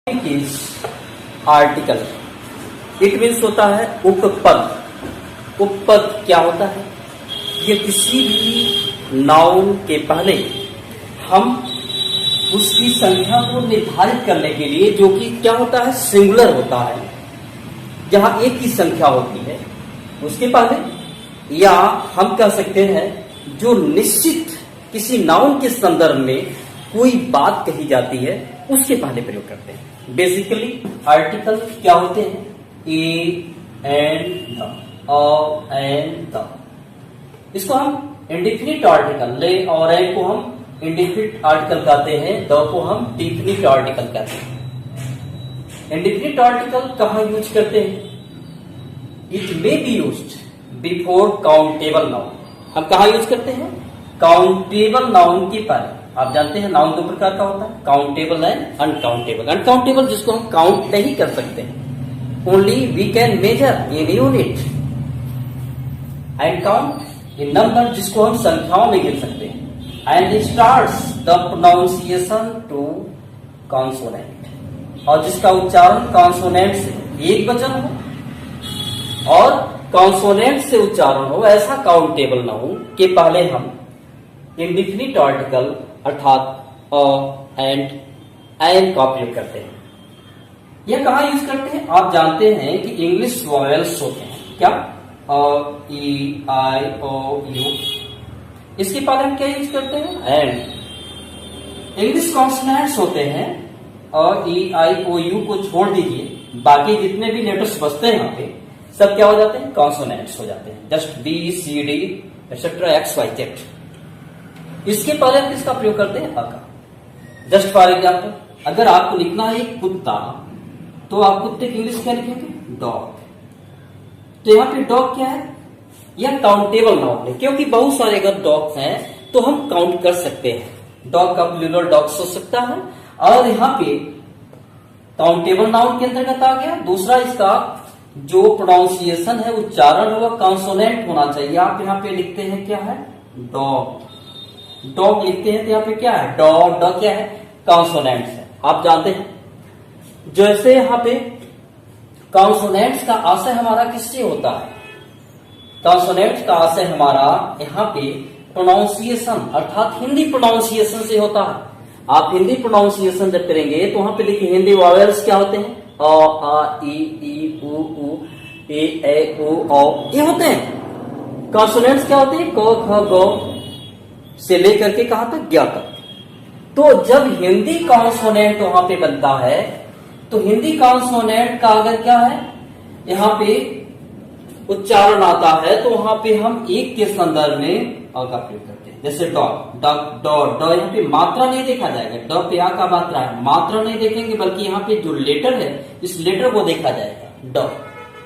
is article. It means होता है उपपद। उपपद क्या होता है? ये किसी भी नाउन के पहले हम उसकी संख्या को निर्धारित करने के लिए, जो कि क्या होता है, सिंगुलर होता है, जहां एक ही संख्या होती है उसके पहले, या हम कह सकते हैं जो निश्चित किसी नाउन के संदर्भ में कोई बात कही जाती है उसके पहले प्रयोग करते हैं। बेसिकली आर्टिकल क्या होते हैं? A and the, a and the. इसको हम इंडिफिनिट आर्टिकल, ले और ए को हम इंडिफिनिट आर्टिकल कहते हैं, द को हम डिफिनिट आर्टिकल कहते हैं। इंडिफिनिट आर्टिकल कहाँ यूज करते हैं? It may be used before countable noun. हम कहाँ यूज करते हैं? काउंटेबल नाउन के पहले। आप जानते हैं नाउन दो प्रकार का होता है, काउंटेबल एंड अनकाउंटेबल। अनकाउंटेबल जिसको हम काउंट नहीं कर सकते हैं, only we can measure in unit, and count in number जिसको हम संख्याओं में गिन सकते हैं। And starts the pronunciation to consonant, और जिसका उच्चारण कॉन्सोनेंट से एक वचन हो और कॉन्सोनेंट से उच्चारण हो, ऐसा काउंटेबल नाउन के पहले हम इंडिफिनिट आर्टिकल अर्थात अ एंड का उपयोग करते हैं। यह कहाँ यूज करते हैं? आप जानते हैं कि इंग्लिश वॉवेल्स होते हैं, क्या? अ, ई, आई, ओ, यू। इसके पहले हम क्या यूज करते हैं? एंड। इंग्लिश कॉन्सोनेंट्स होते हैं, अ, ई, आई, ओ, यू को छोड़ दीजिए, बाकी जितने भी लेटर्स बचते हैं यहाँ पे सब क्या हो जाते हैं? कॉन्सोनेंट्स हो जाते हैं। Just B, C, D etcetera, X, Y, Z. इसके पहले हम किसका प्रयोग करते हैं? अ का। जस्ट फॉर एग्जाम्पल, अगर आपको लिखना है कुत्ता, तो आप कुत्ते की इंग्लिश क्या लिखेंगे? डॉग। तो यहाँ पे डॉग क्या है? यह काउंटेबल नाउन है, क्योंकि बहुत सारे अगर डॉग्स हैं तो हम काउंट कर सकते हैं। डॉग का प्लूरल डॉग्स हो सकता है, और यहाँ पे काउंटेबल नाउन के अंतर्गत आ गया। दूसरा, इसका जो प्रोनाउंसिएशन है, उच्चारण होगा, कॉन्सोनेंट होना चाहिए। आप यहाँ पे लिखते हैं क्या है? डॉग। डॉग लिखते हैं तो यहाँ पे क्या है? डॉ। डॉ क्या है? कॉन्सोनेंट्स है। आप जानते हैं जैसे यहाँ पे कॉन्सोनेंट्स का आशय हमारा किससे होता है? कॉन्सोनेंट्स का आशय हमारा यहाँ पे प्रोनाउंसिएशन अर्थात हिंदी प्रोनाउंसिएशन से होता है। आप हिंदी प्रोनाउंसिएशन जब करेंगे तो वहां पे देखिए हिंदी वॉवेल्स क्या होते हैं? अ, आ, ई, उ, ए, ओ, औ, ये होते हैं। कॉन्सोनेंट्स क्या होते हैं? क, ख, ग से लेकर के कहां तक? ज्ञ तक। तो जब हिंदी कॉन्सोनेंट वहां पे बनता है, तो हिंदी कॉन्सोनेंट का अगर क्या है, यहाँ पे उच्चारण आता है, तो वहां पे हम एक के संदर्भ में अ का प्रयोग करते हैं। जैसे डॉग, डॉग, डॉ। डॉ यहाँ पे मात्रा नहीं देखा जाएगा, डॉ पे आ का मात्रा है, मात्रा नहीं देखेंगे, बल्कि यहाँ पे जो लेटर है इस लेटर को देखा जाएगा। डॉ।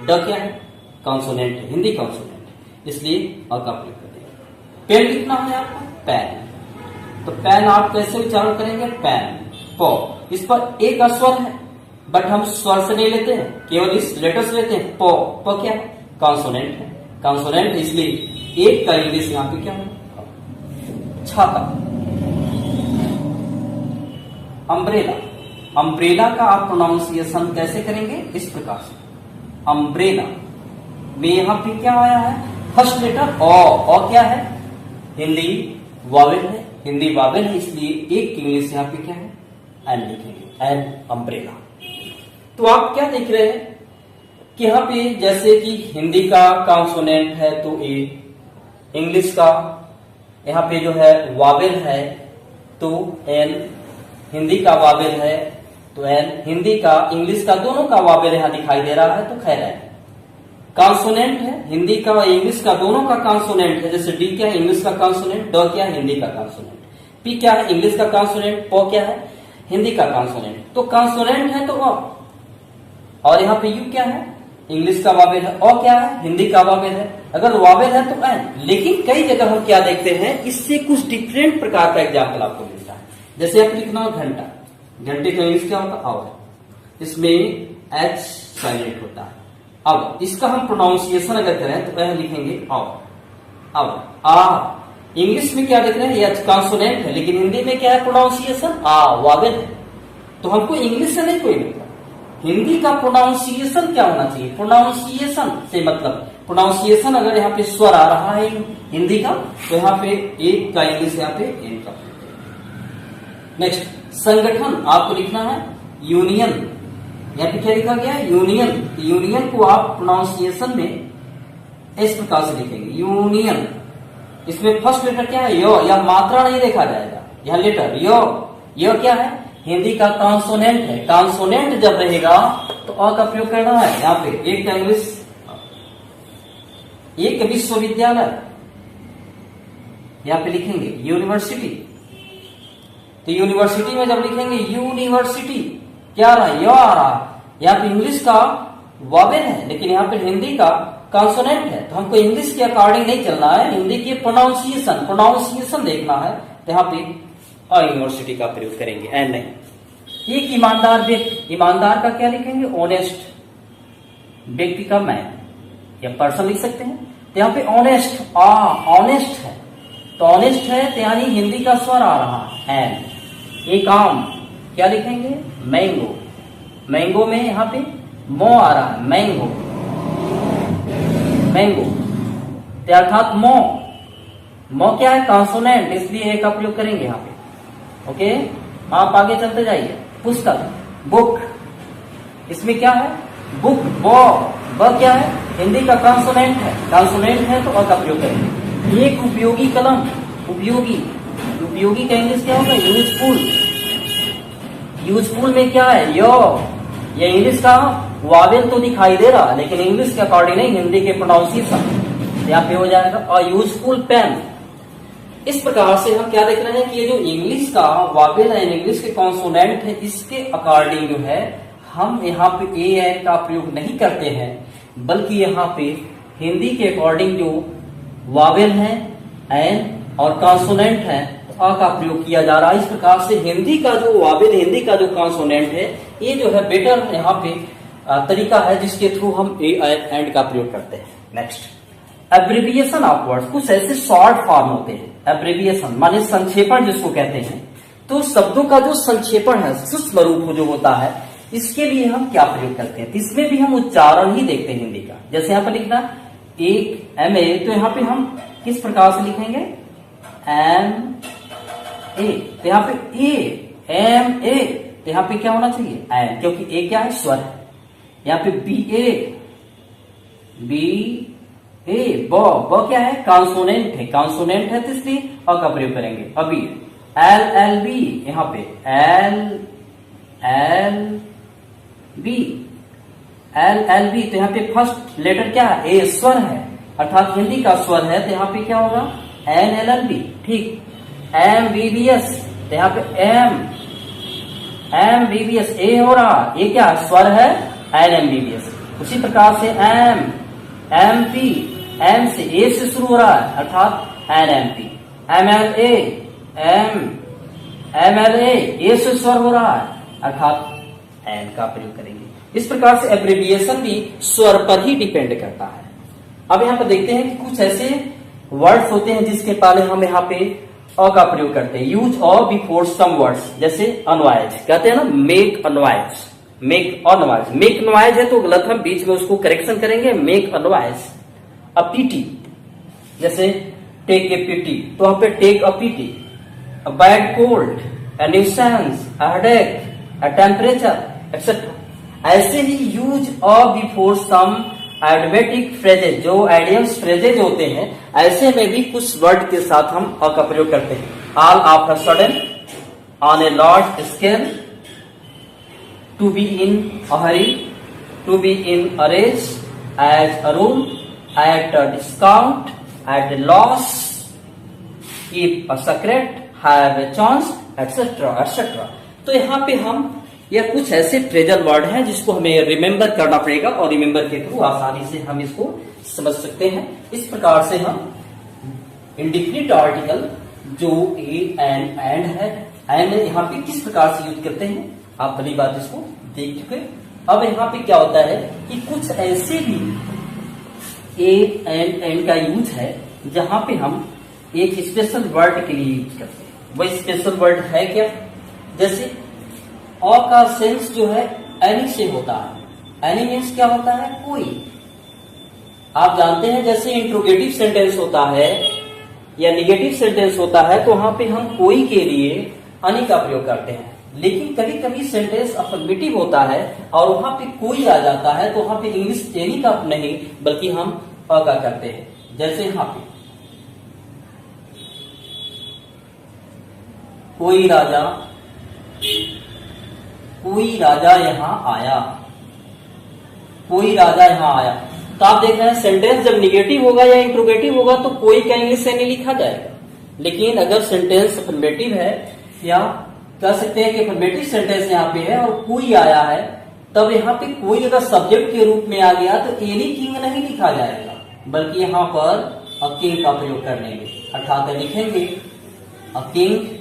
डॉ क्या है? कॉन्सोनेंट है, हिंदी कॉन्सोनेंट, इसलिए अ का प्रयोग करते हैं। पेन लिखना है आपको? पैन। तो पैन आप कैसे उच्चारण करेंगे? पैन, पो। इस पर एक स्वर है, बट हम स्वर से नहीं लेते हैं, केवल इस लेटर से लेते हैं। पो। पो क्या है? कॉन्सोनेंट है। कॉन्सोनेंट इसलिए एक का इंग्लिश यहाँ पे क्या है? छाता। अम्ब्रेला। अम्ब्रेला का आप प्रोनाउंसिएशन कैसे करेंगे? इस प्रकार से, अम्ब्रेला में यहाँ पे क्या आया है? फर्स्ट लेटर ओ क्या है? हिंदी वावेल है, हिंदी वावेल है, इसलिए एक इंग्लिश यहाँ पे क्या है? एन लिखेंगे, एन, अम्ब्रेला। तो आप क्या देख रहे हैं कि यहाँ पे जैसे कि हिंदी का कॉन्सोनेंट है तो ए, इंग्लिश का यहाँ पे जो है वावेल है तो एन, हिंदी का वावेल है तो एन, हिंदी का इंग्लिश का दोनों का वावेल यहाँ दिखाई दे रहा है तो खैर है। कॉन्सोनेंट है, हिंदी का इंग्लिश का दोनों का कॉन्सोनेंट है। जैसे डी क्या है? इंग्लिश का कॉन्सोनेंट। ड क्या है? हिंदी का कॉन्सोनेंट। पी क्या है? इंग्लिश का कॉन्सोनेंट। पो क्या है? हिंदी का कॉन्सोनेंट। तो कॉन्सोनेंट है तो अ, और यहाँ पे यू क्या है? इंग्लिश का वावेल है। ओ क्या है? हिंदी का वावेल है। अगर वावेल है तो एन। लेकिन कई जगह हम क्या देखते हैं, इससे कुछ डिफरेंट प्रकार का एग्जाम्पल आपको मिलता है। जैसे आप लिखना हो घंटा, घंटे का इंग्लिश क्या होता? आवर। इसमें एच साइलेंट होता है। अब इसका हम प्रोनाउंसिएशन अगर करें तो पहले लिखेंगे अब। आ, इंग्लिश में क्या देख रहे हैं? ये कॉन्सोनेंट है, लेकिन हिंदी में क्या है? प्रोनाउंसिएशन आ, वावेल है। तो हमको इंग्लिश से नहीं कोई मतलब, हिंदी का प्रोनाउंसिएशन क्या होना चाहिए, प्रोनाउंसिएशन से मतलब प्रोनाउंसिएशन अगर यहाँ पे स्वर आ रहा है हिंदी का तो यहाँ पे एक का इंग्लिश यहाँ पे एन का। नेक्स्ट संगठन आपको लिखना है यूनियन, यहाँ पे क्या लिखा गया है यूनियन, यूनियन को आप प्रोनाउंसिएशन में इस प्रकार से लिखेंगे यूनियन। इसमें फर्स्ट लेटर क्या है यो, या मात्रा नहीं देखा जाएगा, यहाँ लेटर यो क्या है हिंदी का कॉन्सोनेंट है, कॉन्सोनेंट जब रहेगा तो अ का प्रयोग करना है। यहाँ पे एक का इंग्लिश, एक विश्वविद्यालय यहाँ पे लिखेंगे यूनिवर्सिटी, तो यूनिवर्सिटी में जब लिखेंगे यूनिवर्सिटी क्या आ रहा है यो आ रहा है, यहाँ पे इंग्लिश का वॉवेल है लेकिन यहाँ पे हिंदी का कॉन्सोनेंट है, तो हमको इंग्लिश के अकॉर्डिंग नहीं चलना है, हिंदी के प्रोनाउंसिएशन देखना है, तो यहाँ पे यूनिवर्सिटी का प्रयोग करेंगे एंड नहीं। एक ईमानदार व्यक्ति, ईमानदार का क्या लिखेंगे ऑनेस्ट, व्यक्ति का मैन या पर्सन लिख सकते हैं, तो यहाँ पे ऑनेस्ट ऑनेस्ट है, तो ऑनेस्ट है तो यानी हिंदी का स्वर आ रहा है एंड। एक आम क्या लिखेंगे मैंगो, मैंगो में यहाँ पे मो आ रहा है मैंगो, मैंगो तो अर्थात मो क्या है कॉन्सोनेंट, इसलिए ए का प्रयोग करेंगे यहाँ पे। ओके आप आगे चलते जाइए। पुस्तक बुक, इसमें क्या है बुक ब क्या है हिंदी का कॉन्सोनेंट है, कॉन्सोनेंट है तो अ का प्रयोग करेंगे। एक उपयोगी कलम, उपयोगी का इंग्लिश क्या होगा यूजफुल, यूजफुल में क्या है यो, ये इंग्लिश का वावेल तो दिखाई दे रहा लेकिन इंग्लिश के अकॉर्डिंग नहीं, हिंदी के प्रोनाउंसिएशन यहाँ पे हो जाएगा अ यूजफुल पेन। इस प्रकार से हम क्या देख रहे हैं कि ये जो इंग्लिश का वावेल है, इंग्लिश के कॉन्सोनेंट है, इसके अकॉर्डिंग जो है हम यहाँ पे ए एन का प्रयोग नहीं करते हैं, बल्कि यहाँ पे हिंदी के अकॉर्डिंग जो वावेल है एन और कॉन्सोनेंट है तो अ का प्रयोग किया जा रहा है। इस प्रकार से हिंदी का जो वावेल, हिंदी का जो कॉन्सोनेंट है, ये जो है बेटर यहाँ पे तरीका है जिसके थ्रू हम ए एंड का प्रयोग करते हैं। नेक्स्ट एब्रिविएशन ऑफ वर्ड्स, कुछ ऐसे शॉर्ट फॉर्म होते हैं, एब्रिविएशन माने संक्षेपण जिसको कहते हैं, तो शब्दों का जो संक्षेपण है सूक्ष्म रूप जो होता है, इसके लिए हम क्या प्रयोग करते हैं, इसमें भी हम उच्चारण ही देखते हैं हिंदी का। जैसे यहाँ पर लिखना एक एम ए, तो यहाँ पे हम किस प्रकार से लिखेंगे एम ए, तो यहाँ पे ए एम ए, तो यहाँ पे क्या होना चाहिए एम, क्योंकि ए क्या है स्वर है। यहाँ पे बी ए ब क्या है कॉन्सोनेंट है, कॉन्सोनेंट है तो इसलिए अ का प्रयोग करेंगे। अभी एल एल बी, यहाँ पे एल बी, तो यहाँ पे फर्स्ट लेटर क्या है ए स्वर है, अर्थात हिंदी का स्वर है, तो यहाँ पे क्या होगा एन एल एल बी। ठीक एम बी बी एस, तो यहाँ पे M B B S a हो रहा, ये क्या स्वर है an M B B S. उसी प्रकार से एम पी, एम से ए से शुरू हो रहा है अर्थात an M P. M L A से स्वर हो रहा है अर्थात एन का प्रयोग करेंगे। इस प्रकार से एब्रिविएशन भी स्वर पर ही डिपेंड करता है। अब यहाँ पर देखते हैं कि कुछ ऐसे वर्ड्स होते हैं जिसके पहले हम यहाँ पे अ का प्रयोग करते हैं। Use a before some words, जैसे अनवाइज कहते हैं ना, make a noise, make a noise, make noise है तो गलत, हम बीच में उसको करेक्शन करेंगे मेक अनवाइज। अ पीटी, जैसे टेक ए पीटी, तो यहाँ पे take a pity. A bad cold, a nuisance, a headache, a temperature etcetera. ऐसे ही यूज अ बिफोर सम एडवेटिक फ्रेजेज, जो एडियम्स फ्रेजेज होते हैं, ऐसे में भी कुछ वर्ड के साथ हम अ का प्रयोग करते हैं। All of a sudden, on a large scale, to be in a hurry, to be in a race, as a rule, at a discount, at a loss, keep a secret, have a chance, etcetera etcetera. तो यहाँ पे हम यह कुछ ऐसे phrasal word हैं जिसको हमें रिमेंबर करना पड़ेगा और रिमेंबर के थ्रू आसानी से हम इसको समझ सकते हैं। इस प्रकार से हम इंडिफिनिट आर्टिकल जो ए एंड है, एंड यहाँ पे किस प्रकार से यूज करते हैं आप भली बात इसको देख चुके। अब यहाँ पे क्या होता है कि कुछ ऐसे भी ए एंड का यूज है जहां पे हम एक स्पेशल वर्ड के लिए यूज करते हैं। वही स्पेशल वर्ड है क्या, जैसे अ का सेंस जो है एनी से होता है। एनी मीन्स क्या होता है? कोई। आप जानते हैं जैसे इंट्रोगेटिव सेंटेंस होता है या निगेटिव सेंटेंस होता है तो वहां पे हम कोई के लिए एनी का प्रयोग करते हैं, लेकिन कभी कभी सेंटेंस अफर्मेटिव होता है और वहां पे कोई आ जाता है तो वहां पे इंग्लिश एनी का नहीं बल्कि हम अ का करते हैं। जैसे यहां पे कोई राजा यहां आया, कोई राजा यहां आया। तो आप देख रहे हैं सेंटेंस जब निगेटिव होगा या इंट्रोगेटिव होगा तो कोई का इंग्लिश से नहीं लिखा जाएगा, लेकिन अगर सेंटेंस अफर्मेटिव है या कह सकते हैं कि अफर्मेटिव सेंटेंस यहाँ पे है और कोई आया है, तब यहाँ पे कोई अगर सब्जेक्ट के रूप में आ गया तो एनी किंग नहीं लिखा जाएगा बल्कि यहाँ पर अ किंग का प्रयोग कर लेंगे, अर्थात लिखेंगे अ किंग।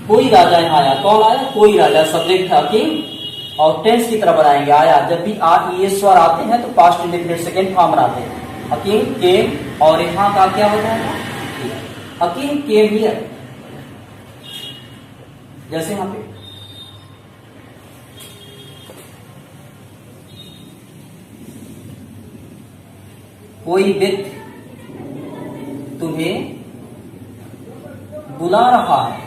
कोई राजा यहाँ आया, कौन आया? कोई राजा, सब्जेक्ट था किंग और टेंस की तरह बनाएंगे आया। जब भी आ ये स्वर आते हैं तो पास्ट इंडेफिनिट सेकंड फॉर्म बनाते हैं। अ किंग केम और यहाँ का क्या हो जाएगा? A king came here. जैसे यहाँ पे कोई व्यक्ति तुम्हें बुला रहा है।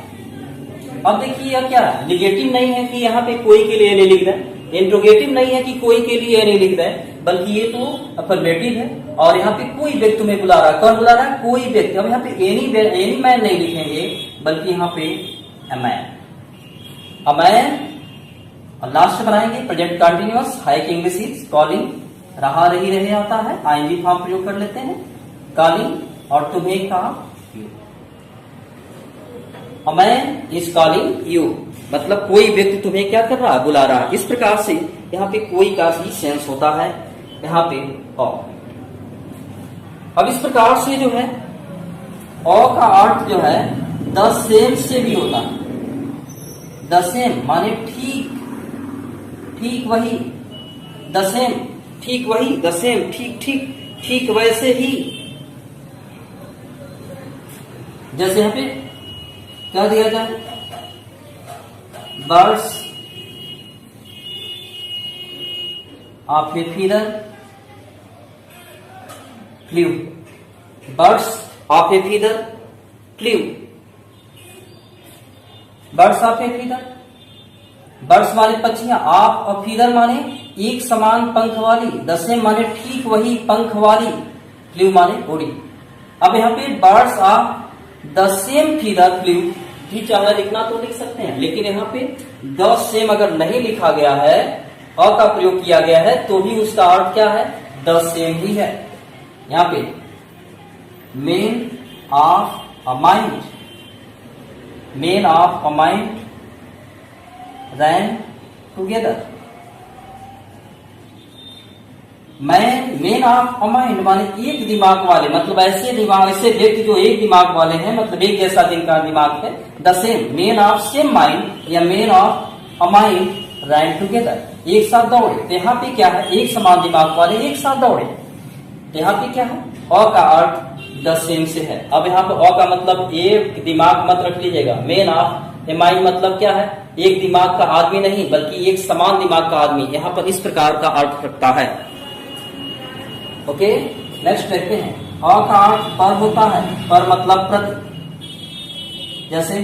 अब देखिए यह क्या है? निगेटिव नहीं है कि यहाँ पे कोई के लिए नहीं लिख रहा है, इंट्रोगेटिव नहीं है कि कोई के लिए नहीं लिख रहा है, बल्कि ये तो अफर्मेटिव है और यहाँ पे कोई व्यक्ति तुम्हें बुला रहा है। कौन बुला रहा है? कोई व्यक्ति। अब यहाँ पे एनी मैन नहीं लिखेंगे बल्कि यहाँ पे अ मैन और लास्ट बनाएंगे प्रेजेंट कंटिन्यूअस। हाई की इंग्लिश इज कॉलिंग, रहा रही रहे आता है, आईएनजी फॉर्म प्रयोग कर लेते हैं कॉलिंग और तुम्हें कहा a man is calling you, मतलब कोई व्यक्ति तुम्हें क्या कर रहा है? बुला रहा है। इस प्रकार से यहाँ पे कोई का ही सेंस होता है यहाँ पे अ। अब इस प्रकार से जो है अ का अर्थ जो है द सेम से भी होता है। द सेम माने ठीक, ठीक वही, द सेम ठीक वही, द सेम ठीक ठीक, ठीक वैसे ही। जैसे यहाँ पे क्या दिया जाए? Birds of A feather flu, birds of A feather flu, birds of A feather. Birds माने पक्षियां, ऑफ और फीदर माने एक समान पंख वाली, द सेम माने ठीक वही पंख वाली, फ्लू माने उड़ी। अब यहाँ पे birds of the same feather flu भी चाहे लिखना तो लिख सकते हैं, लेकिन यहाँ पे द सेम अगर नहीं लिखा गया है, अ का प्रयोग किया गया है, तो भी उसका अर्थ क्या है? द सेम ही है। यहाँ पे men of a mind, men of a mind ran together. Men of a mind माने एक दिमाग वाले, मतलब ऐसे दिमाग, ऐसे व्यक्ति जो एक दिमाग वाले हैं, मतलब एक जैसा जिनका दिमाग है। The same, men of same mind या men of a mind ran together, एक साथ दौड़े। तो यहाँ पे क्या है? एक समान दिमाग वाले एक साथ दौड़े। तो यहाँ पे क्या है? अ का अर्थ द सेम से है। अब यहाँ पे अ का मतलब एक दिमाग मत रख लीजिएगा। मेन ऑफ ए माइंड मतलब क्या है? एक दिमाग का आदमी नहीं बल्कि एक समान दिमाग का आदमी, यहाँ पर इस प्रकार का अर्थ रखता है। ओके, नेक्स्ट देखते हैं। अ का अर्थ पर होता है, पर मतलब प्रति। जैसे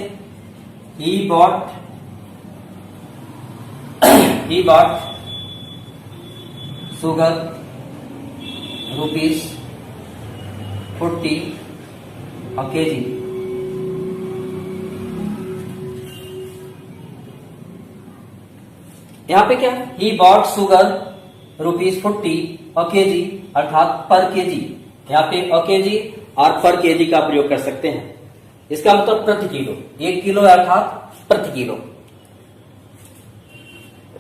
he bought sugar rupees 40 a kg। यहाँ पे क्या? he bought sugar rupees 40 a kg, अर्थात पर केजी। यहाँ पे अ केजी और पर केजी का प्रयोग कर सकते हैं। इसका मतलब प्रति किलो, 1 किलो अर्थात प्रति किलो।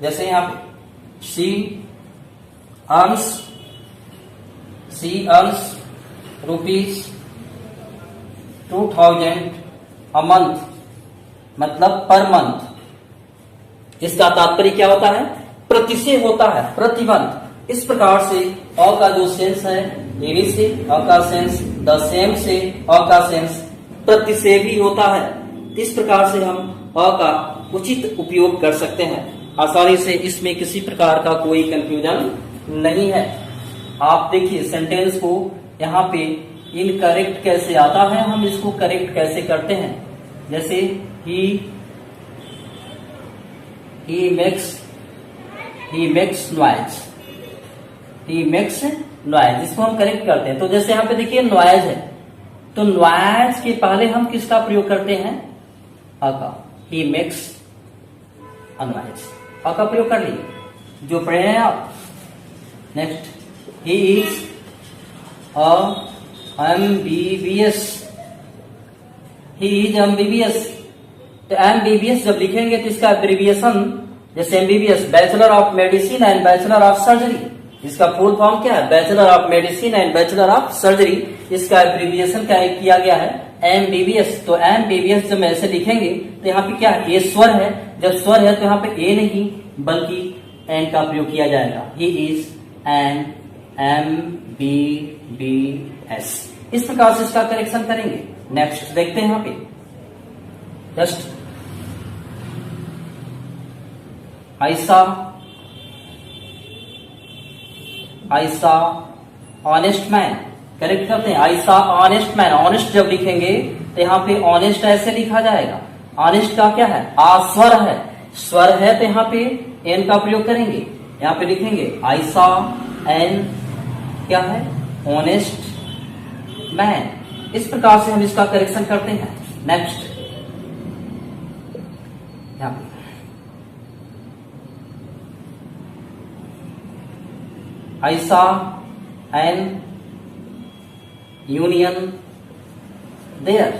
जैसे यहाँ पे she earns rupees 2000 a month, मतलब पर मंथ। इसका तात्पर्य क्या होता है? प्रति से होता है, प्रति मंथ। इस प्रकार से अ का जो सेंस है एनी से, अ का सेंस द सेम से, अ का सेंस प्रति से भी होता है। इस प्रकार से हम अ का उचित उपयोग कर सकते हैं आसानी से। इसमें किसी प्रकार का कोई कंफ्यूजन नहीं है। आप देखिए सेंटेंस को यहाँ पे इनकरेक्ट कैसे आता है, हम इसको करेक्ट कैसे करते हैं। जैसे ही मेक्स नॉइज, इसको हम करेक्ट करते हैं। तो जैसे यहाँ पे देखिए नॉइज है, तो नॉइज के पहले हम किसका प्रयोग करते हैं, अ का। ही मेक्स अ नॉइज, अ का प्रयोग कर लीजिए, जो पढ़े हैं आप। Next, he is MBBS, he is MBBS. तो एमबीबीएस जब लिखेंगे तो इसका एब्रिविएशन, जैसे MBBS bachelor of medicine and bachelor of surgery, इसका फुल फॉर्म क्या है, bachelor of medicine and bachelor of surgery. इसका एब्रिविएशन क्या किया गया है, एमबीबीएस। तो एमबीबीएस जब ऐसे लिखेंगे तो यहाँ पे क्या है, ये स्वर है। जब स्वर है तो यहाँ पे ए नहीं बल्कि एन का प्रयोग किया जाएगा। He is an MBBS. इस प्रकार से इसका करेक्शन करेंगे। नेक्स्ट देखते हैं यहाँ पे, जस्ट आई सा ऑनेस्ट मैन, करेक्ट करते हैं। आई सा ऑनेस्ट मैन, ऑनेस्ट जब लिखेंगे तो यहाँ पे ऑनेस्ट ऐसे लिखा जाएगा। ऑनेस्ट का क्या है, आ स्वर है, स्वर है तो यहाँ पे एन का प्रयोग करेंगे। यहाँ पे लिखेंगे आई सा एन क्या है, ऑनेस्ट मैन। इस प्रकार से हम इसका करेक्शन करते हैं। नेक्स्ट यहाँ पे I saw an union there,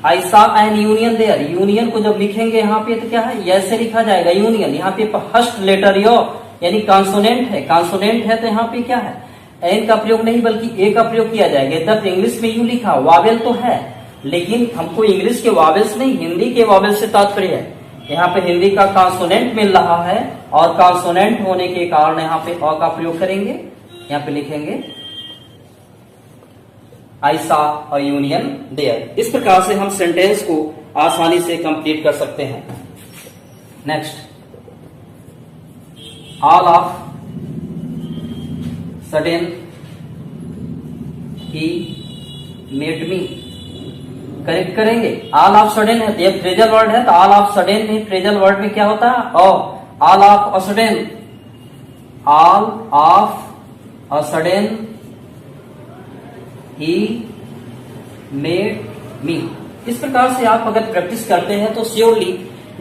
I saw an union there। Union को जब लिखेंगे यहाँ पे तो क्या है, ऐसे लिखा जाएगा यूनियन। यहाँ पे फर्स्ट लेटर यो यानी कॉन्सोनेंट है, कॉन्सोनेंट है तो यहाँ पे क्या है, एन का प्रयोग नहीं बल्कि ए का प्रयोग किया जाएगा। इधर इंग्लिश में यू लिखा, वावेल तो है लेकिन हमको इंग्लिश के वावेल्स नहीं, हिंदी के वावेल से तात्पर्य है। यहाँ पे हिंदी का कॉन्सोनेंट मिल रहा है और कॉन्सोनेंट होने के कारण यहाँ पे अ का प्रयोग करेंगे। यहाँ पे लिखेंगे आई सा अ यूनियन देयर। इस प्रकार से हम सेंटेंस को आसानी से कंप्लीट कर सकते हैं। Next, all of sudden he made me, correct करेंगे। ऑल ऑफ सडन है तो ये फ्रेजल वर्ड है, तो ऑल ऑफ सडन में फ्रेजल वर्ड में क्या होता है, all of a sudden, all of a sudden he made me. इस प्रकार से आप अगर प्रैक्टिस करते हैं तो श्योरली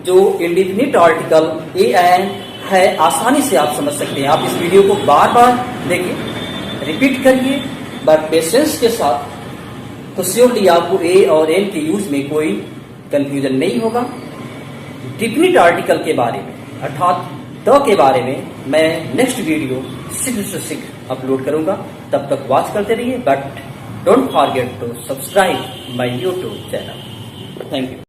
जो इंडिफिनिट आर्टिकल ए एन है आसानी से आप समझ सकते हैं। आप इस वीडियो को बार बार देखिए, रिपीट करिए बट पेशेंस के साथ, तो श्योरली आपको ए और एन के यूज में कोई कंफ्यूजन नहीं होगा। डिफिनिट आर्टिकल के बारे में अर्थात द के बारे में मैं नेक्स्ट वीडियो शीघ्र से शीघ्र अपलोड करूंगा। तब तक वॉच करते रहिए, but don't forget to subscribe my YouTube channel. Thank you.